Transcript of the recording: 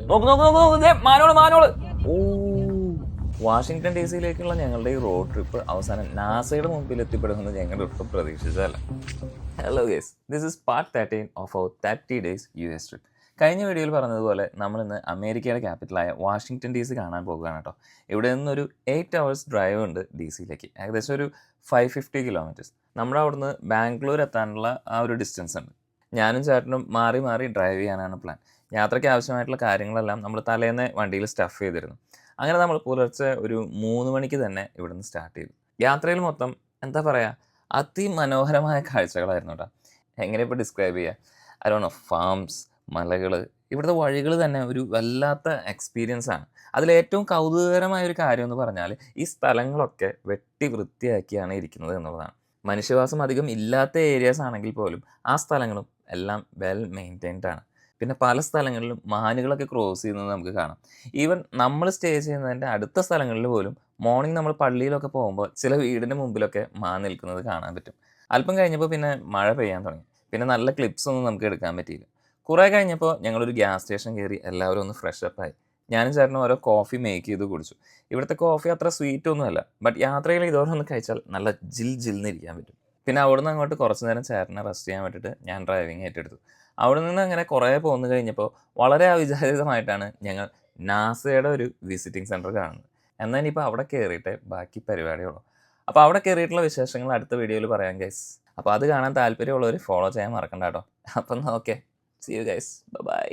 നോക്ക് നോക്ക് നോക്ക് നോക്ക്, ദേ മാനോള് മാനോള്. ഓ, വാഷിങ്ടൺ ഡി സിയിലേക്കുള്ള ഞങ്ങളുടെ ഈ റോഡ് ട്രിപ്പ് അവസാനം നാസയുടെ മുമ്പിൽ എത്തിപ്പെടുമെന്ന് ഞങ്ങൾ ഒട്ടും പ്രതീക്ഷിച്ചതല്ല. Hello guys, this is part 13 of our 30 days US trip. കഴിഞ്ഞ വീഡിയോയിൽ പറഞ്ഞതുപോലെ നമ്മൾ ഇന്ന് അമേരിക്കയുടെ ക്യാപിറ്റലായ വാഷിങ്ടൺ ഡി സി കാണാൻ പോകുകയാണ് കേട്ടോ. ഇവിടെ നിന്നൊരു 8 hours ഡ്രൈവ് ഉണ്ട് ഡി സിയിലേക്ക്, ഏകദേശം ഒരു 550 kilometers. നമ്മുടെ അവിടുന്ന് ബാംഗ്ലൂർ എത്താനുള്ള ആ ഒരു ഡിസ്റ്റൻസ് ഉണ്ട്. ഞാനും ചേട്ടനും മാറി മാറി ഡ്രൈവ് ചെയ്യാനാണ് പ്ലാൻ. യാത്രയ്ക്ക് ആവശ്യമായിട്ടുള്ള കാര്യങ്ങളെല്ലാം നമ്മൾ തലേന്ന് വണ്ടിയിൽ സ്റ്റഫ് ചെയ്തിരുന്നു. അങ്ങനെ നമ്മൾ പുലർച്ചെ ഒരു 3 മണിക്ക് തന്നെ ഇവിടുന്ന് സ്റ്റാർട്ട് ചെയ്തു. യാത്രയിൽ മൊത്തം എന്താ പറയുക, അതിമനോഹരമായ കാഴ്ചകളായിരുന്നു കേട്ടോ. എങ്ങനെ ഇപ്പോൾ ഡിസ്ക്രൈബ് ചെയ്യുക, ഐ ഡോണ്ട് നോ, ഫാംസ്, മലകൾ, ഇവിടുത്തെ വഴികൾ തന്നെ ഒരു വല്ലാത്ത എക്സ്പീരിയൻസ് ആണ്. അതിലേറ്റവും കൗതുകകരമായ ഒരു കാര്യം എന്ന് പറഞ്ഞാൽ ഈ സ്ഥലങ്ങളൊക്കെ വെട്ടി വൃത്തിയാക്കിയാണ് ഇരിക്കുന്നത് എന്നുള്ളതാണ്. മനുഷ്യവാസം അധികം ഇല്ലാത്ത ഏരിയാസ് ആണെങ്കിൽ പോലും ആ സ്ഥലങ്ങളും എല്ലാം വെൽ മെയിൻറ്റൈൻഡ് ആണ്. പിന്നെ പല സ്ഥലങ്ങളിലും മാനുകളൊക്കെ ക്രോസ് ചെയ്യുന്നത് നമുക്ക് കാണാം. ഈവൻ നമ്മൾ സ്റ്റേ ചെയ്യുന്നതിൻ്റെ അടുത്ത സ്ഥലങ്ങളിൽ പോലും മോർണിംഗ് നമ്മൾ പള്ളിയിലൊക്കെ പോകുമ്പോൾ ചില വീടിൻ്റെ മുമ്പിലൊക്കെ മാൻ നിൽക്കുന്നത് കാണാൻ പറ്റും. അല്പം കഴിഞ്ഞപ്പോൾ പിന്നെ മഴ പെയ്യാൻ തുടങ്ങി. പിന്നെ നല്ല ക്ലിപ്സ് ഒന്നും നമുക്ക് എടുക്കാൻ പറ്റിയില്ല. കുറേ കഴിഞ്ഞപ്പോൾ ഞങ്ങളൊരു ഗ്യാസ് സ്റ്റേഷൻ കയറി എല്ലാവരും ഒന്ന് ഫ്രഷ് അപ്പായി. ഞാനും ചേട്ടനും ഓരോ കോഫി മേക്ക് ചെയ്ത് കുടിച്ചു. ഇവിടുത്തെ കോഫി അത്ര സ്വീറ്റ് ഒന്നുമല്ല, ബട്ട് യാത്രയിൽ ഇതോടൊന്ന് കഴിച്ചാൽ നല്ല ജിൽന്നിരിക്കാൻ പറ്റും. പിന്നെ അവിടുന്ന് അങ്ങോട്ട് കുറച്ച് നേരം ചേട്ടനെ റെസ്റ്റ് ചെയ്യാൻ വേണ്ടിയിട്ട് ഞാൻ ഡ്രൈവിംഗ് ഏറ്റെടുത്തു. അവിടെ നിന്ന് അങ്ങനെ കുറേ പോന്നു കഴിഞ്ഞപ്പോൾ വളരെ അവിചാരിതമായിട്ടാണ് ഞങ്ങൾ നാസയുടെ ഒരു വിസിറ്റിംഗ് സെൻറ്റർ കാണുന്നത്. എന്നാൽ ഇനിയിപ്പോൾ അവിടെ കയറിയിട്ടേ ബാക്കി പരിപാടിയുള്ളൂ. അപ്പോൾ അവിടെ കയറിയിട്ടുള്ള വിശേഷങ്ങൾ അടുത്ത വീഡിയോയിൽ പറയാം ഗൈസ്. അപ്പോൾ അത് കാണാൻ താല്പര്യമുള്ളവർ ഫോളോ ചെയ്യാൻ മറക്കണ്ട കേട്ടോ. അപ്പം okay, see you guys, by.